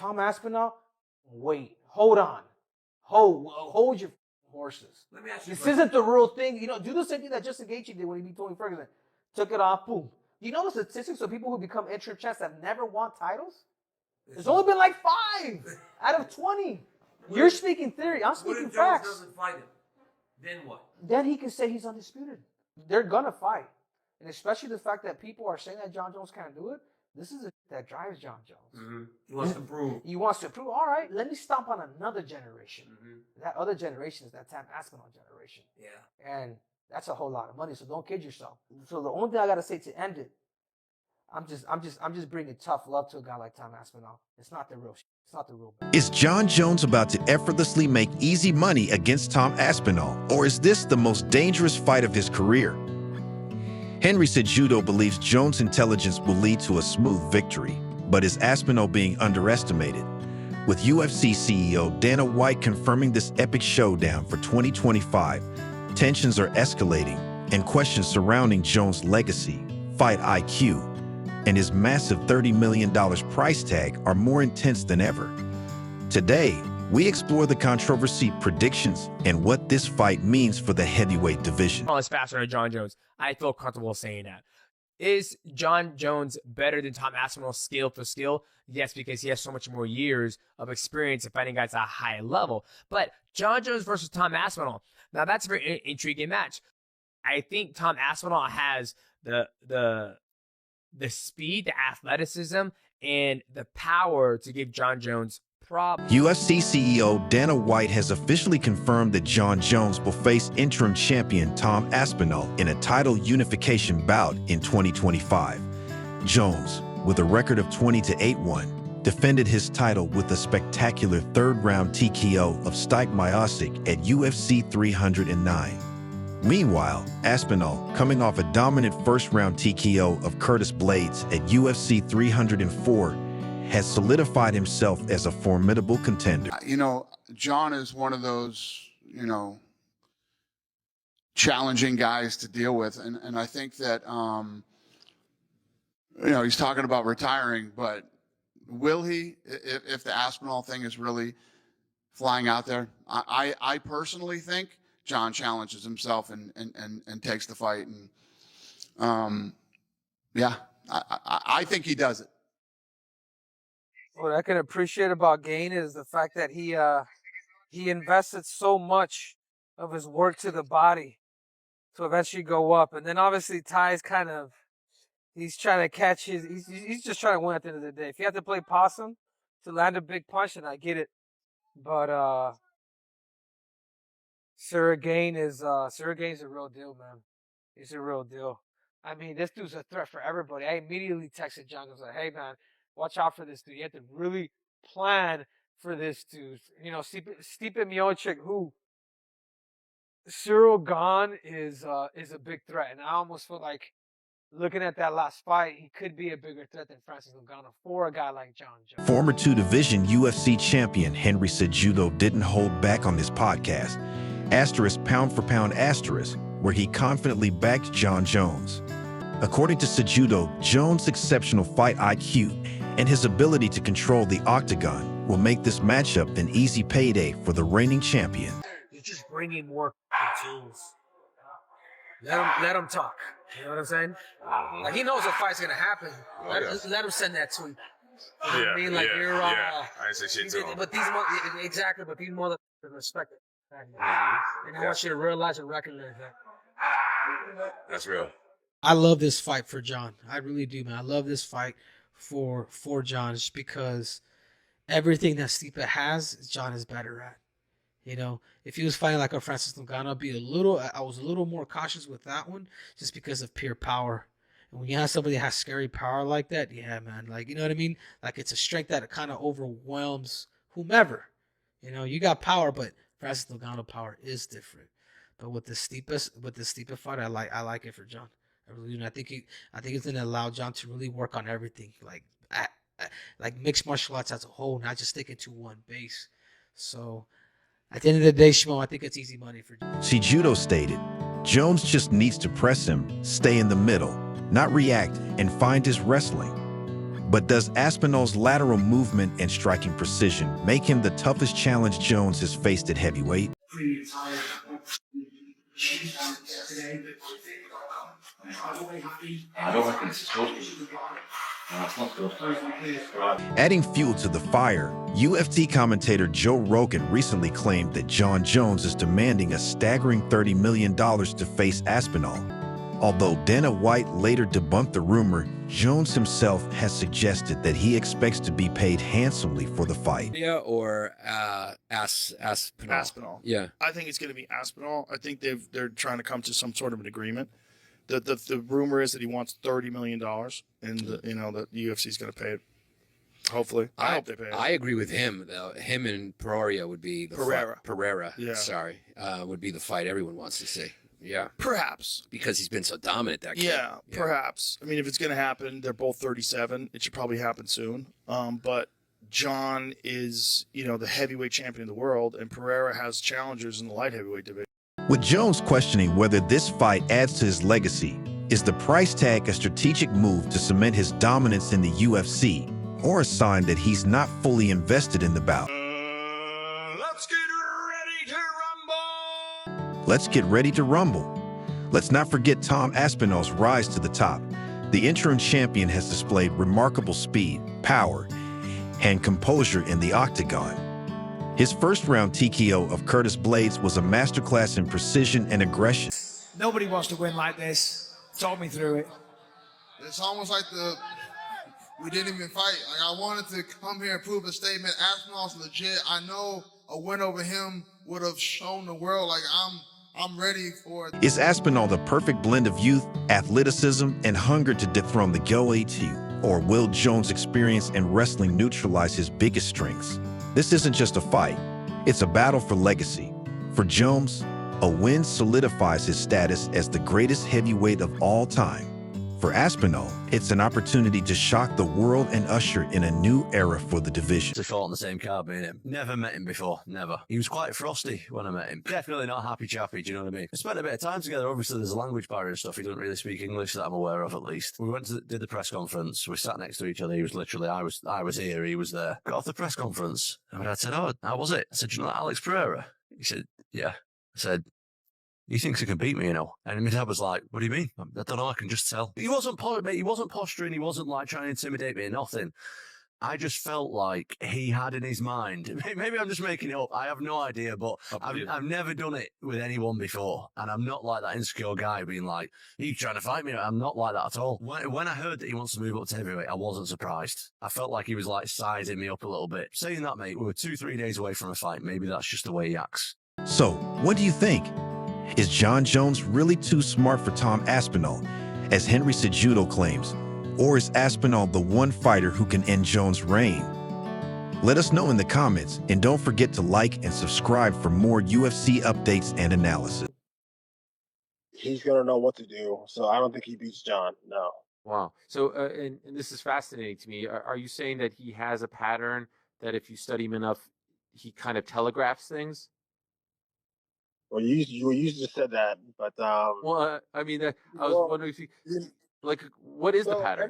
Tom Aspinall, wait, hold on. Hold your horses. Let me ask you this isn't the real thing. Do the same thing that Justin Gaethje did when he beat Tony Ferguson. Took it off, boom. You know the statistics of people who become interim champs that never won titles? There's only been like 5 out of 20. You're speaking theory. I'm speaking facts. What if Jones doesn't fight him? Then what? Then he can say he's undisputed. They're going to fight. And especially the fact that people are saying that Jon Jones can't do it. This is that drives Jon Jones. Mm-hmm. He wants to prove. He wants to prove, all right, let me stomp on another generation. Mm-hmm. That other generation is that Tom Aspinall generation. Yeah. And that's a whole lot of money, so don't kid yourself. So the only thing I got to say to end it, I'm just bringing tough love to a guy like Tom Aspinall. It's not the real shit. It's not the real. Is Jon Jones about to effortlessly make easy money against Tom Aspinall, or is this the most dangerous fight of his career? Henry Cejudo believes Jones' intelligence will lead to a smooth victory, but is Aspinall being underestimated? With UFC CEO Dana White confirming this epic showdown for 2025, tensions are escalating, and questions surrounding Jones' legacy, fight IQ, and his massive $30 million price tag are more intense than ever. Today, we explore the controversy, predictions, and what this fight means for the heavyweight division. Is faster than Jon Jones. I feel comfortable saying that. Is Jon Jones better than Tom Aspinall skill for skill? Yes, because he has so much more years of experience in fighting guys at a high level. But Jon Jones versus Tom Aspinall, now that's a very intriguing match. I think Tom Aspinall has the speed, the athleticism, and the power to give Jon Jones problems. UFC CEO Dana White has officially confirmed that Jon Jones will face interim champion Tom Aspinall in a title unification bout in 2025. Jones, with a record of 20-8-1, defended his title with a spectacular third-round TKO of Stike Miocic at UFC 309. Meanwhile, Aspinall, coming off a dominant first-round TKO of Curtis Blades at UFC 304, has solidified himself as a formidable contender. Jon is one of those, challenging guys to deal with. And I think that, he's talking about retiring, but will he, if the Aspinall thing is really flying out there? I personally think Jon challenges himself and takes the fight. And I think he does it. What I can appreciate about Gane is the fact that he invested so much of his work to the body to eventually go up. And then obviously Ty's he's trying to catch he's just trying to win at the end of the day. If you have to play possum to land a big punch, then I get it. But Cyril Gane's a real deal, man. He's a real deal. I mean, this dude's a threat for everybody. I immediately texted Jon. I was like, hey, man, watch out for this dude. You have to really plan for this dude. Stipe Miocic, who Cyril Gane is a big threat. And I almost feel like looking at that last fight, he could be a bigger threat than Francis Ngannou for a guy like Jon Jones. Former two-division UFC champion Henry Cejudo didn't hold back on this podcast. * pound for pound *, where he confidently backed Jon Jones. According to Cejudo, Jones' exceptional fight IQ and his ability to control the octagon will make this matchup an easy payday for the reigning champion. He's just bringing more tools. Let him talk. You know what I'm saying? Like, he knows a fight's gonna happen. Let him send that tweet. You know what I mean? Like, I didn't say shit to him. But these motherfuckers respect it. And I want you to realize and recognize that. That's real. I love this fight for Jon. I really do, man. I love this fight for Jon just because everything that Stipe has, Jon is better at. If he was fighting like a Francis Ngannou, I was a little more cautious with that one just because of pure power. And when you have somebody that has scary power like that, yeah, man, like, you know what I mean? Like, it's a strength that kind of overwhelms whomever. You got power, but Francis Ngannou power is different. But with the Stipe fight, I like it for Jon. I really do. I think it's gonna allow Jon to really work on everything, like mixed martial arts as a whole, not just sticking to one base. So at the end of the day, Shmo, I think it's easy money for Jon. Cejudo stated, Jones just needs to press him, stay in the middle, not react, and find his wrestling. But does Aspinall's lateral movement and striking precision make him the toughest challenge Jones has faced at heavyweight? I don't reckon it's good. No, it's not good. Adding fuel to the fire, UFC commentator Joe Rogan recently claimed that Jon Jones is demanding a staggering $30 million to face Aspinall. Although Dana White later debunked the rumor, Jones himself has suggested that he expects to be paid handsomely for the fight. Yeah, or Aspinall. Aspinall. Yeah. I think it's going to be Aspinall. I think they're trying to come to some sort of an agreement. The rumor is that he wants $30 million, and the UFC is going to pay it. Hopefully, I hope they pay it. I agree with him. Him and Pereira would be the Pereira. Yeah. Sorry, would be the fight everyone wants to see. Yeah, Perhaps. because he's been so dominant that kid. Yeah, perhaps. I mean, if it's going to happen, they're both 37. It should probably happen soon. But Jon is, the heavyweight champion of the world, and Pereira has challengers in the light heavyweight division. With Jones questioning whether this fight adds to his legacy, is the price tag a strategic move to cement his dominance in the UFC, or a sign that he's not fully invested in the bout? Let's get ready to rumble! Let's get ready to rumble. Let's not forget Tom Aspinall's rise to the top. The interim champion has displayed remarkable speed, power, and composure in the octagon. His first-round TKO of Curtis Blades was a masterclass in precision and aggression. Nobody wants to win like this. Talk me through it. It's almost like we didn't even fight. Like, I wanted to come here and prove a statement. Aspinall's legit. I know a win over him would have shown the world, like, I'm ready for it. Is Aspinall the perfect blend of youth, athleticism, and hunger to dethrone the GOAT? Or will Jones' experience and wrestling neutralize his biggest strengths? This isn't just a fight, it's a battle for legacy. For Jones, a win solidifies his status as the greatest heavyweight of all time. For Aspinall, it's an opportunity to shock the world and usher in a new era for the division. To fought on the same card, me and him. Never met him before, never. He was quite frosty when I met him. Definitely not happy chappy, do you know what I mean? We spent a bit of time together. Obviously, there's a language barrier and stuff. He doesn't really speak English that I'm aware of, at least. We went to did the press conference. We sat next to each other. He was literally, I was here, he was there. Got off the press conference, and my dad said, "Oh, how was it?" I said, "Do you know that Alex Pereira?" He said, "Yeah." I said, "He thinks he can beat me, you know." And my dad was like, "What do you mean?" "I don't know, I can just tell." He wasn't posturing, he wasn't like trying to intimidate me or nothing. I just felt like he had in his mind, maybe I'm just making it up, I have no idea, but I've never done it with anyone before. And I'm not like that insecure guy being like, "Are you trying to fight me?" I'm not like that at all. When I heard that he wants to move up to heavyweight, I wasn't surprised. I felt like he was like sizing me up a little bit. Saying that, mate, we were 2-3 days away from a fight. Maybe that's just the way he acts. So, what do you think? Is Jon Jones really too smart for Tom Aspinall, as Henry Cejudo claims? Or is Aspinall the one fighter who can end Jones' reign? Let us know in the comments, and don't forget to like and subscribe for more UFC updates and analysis. He's going to know what to do, so I don't think he beats Jon, no. Wow. So, and this is fascinating to me. Are you saying that he has a pattern that if you study him enough, he kind of telegraphs things? Well, you just said that, but Well, I mean, I was wondering if you like, what is the pattern?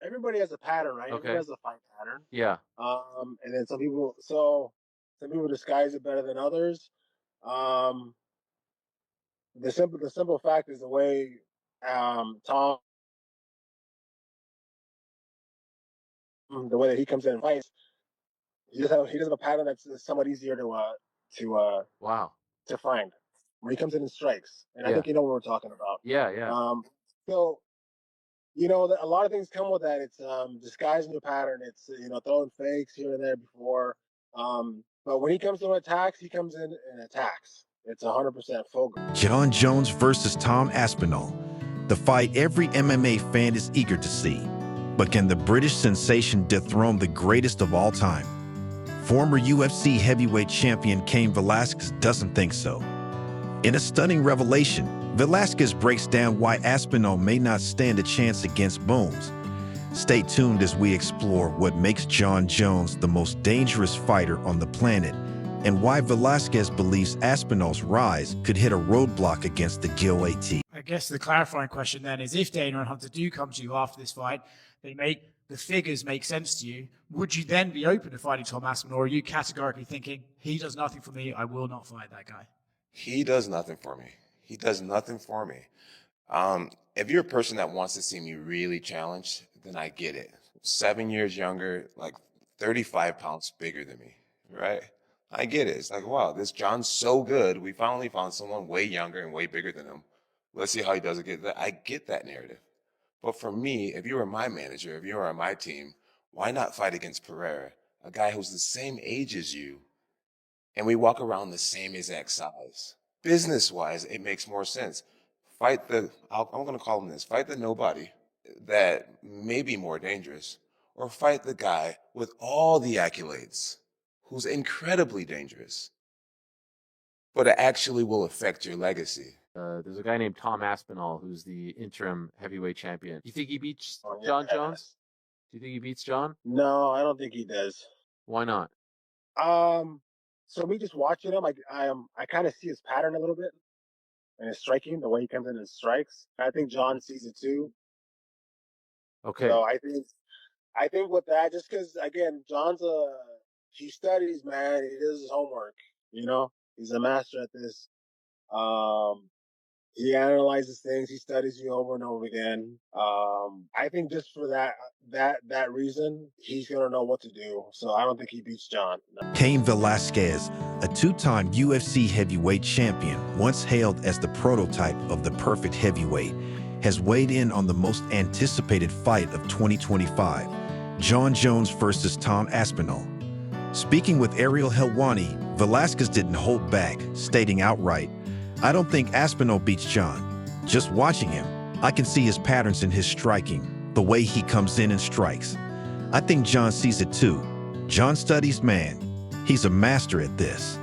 Everybody has a pattern, right? Okay. Everybody has a fight pattern. Yeah. And then some people disguise it better than others. The simple fact is the way Tom, the way that he comes in and fights, he doesn't have a pattern that's somewhat easier to find, where he comes in and strikes. And I think you know what we're talking about. Yeah, yeah. So, a lot of things come with that. It's disguising your pattern. It's, throwing fakes here and there before. But when he comes to attacks, he comes in and attacks. It's 100% full. Jon Jones versus Tom Aspinall. The fight every MMA fan is eager to see. But can the British sensation dethrone the greatest of all time? Former UFC heavyweight champion Cain Velasquez doesn't think so. In a stunning revelation, Velasquez breaks down why Aspinall may not stand a chance against Bones. Stay tuned as we explore what makes Jon Jones the most dangerous fighter on the planet, and why Velasquez believes Aspinall's rise could hit a roadblock against the GOAT. I guess the clarifying question then is, if Dana and Hunter do come to you after this fight, they make the figures make sense to you, would you then be open to fighting Tom Aspinall, or are you categorically thinking, he does nothing for me, I will not fight that guy? He does nothing for me. He does nothing for me. If you're a person that wants to see me really challenged, then I get it. 7 years younger, like 35 pounds bigger than me, right? I get it. It's like, wow, this John's so good. We finally found someone way younger and way bigger than him. Let's see how he does it. I get that narrative. But for me, if you were my manager, if you were on my team, why not fight against Pereira, a guy who's the same age as you, and we walk around the same exact size? Business-wise, it makes more sense. Fight I'm going to call him this, fight the nobody that may be more dangerous, or fight the guy with all the accolades who's incredibly dangerous, but it actually will affect your legacy. There's a guy named Tom Aspinall who's the interim heavyweight champion. You think he beats Jon Jones? Do you think he beats Jon? No, I don't think he does. Why not? So me just watching him, I kind of see his pattern a little bit, and his striking, the way he comes in and strikes. I think Jon sees it too. Okay. So I think with that, just because again, he studies, man. He does his homework. You know, he's a master at this. He analyzes things. He studies you over and over again. I think just for that reason, he's gonna know what to do. So I don't think he beats Jon. No. Cain Velasquez, a two-time UFC heavyweight champion, once hailed as the prototype of the perfect heavyweight, has weighed in on the most anticipated fight of 2025, Jon Jones versus Tom Aspinall. Speaking with Ariel Helwani, Velasquez didn't hold back, stating outright, "I don't think Aspinall beats Jon. Just watching him, I can see his patterns in his striking, the way he comes in and strikes. I think Jon sees it too. Jon studies, man. He's a master at this."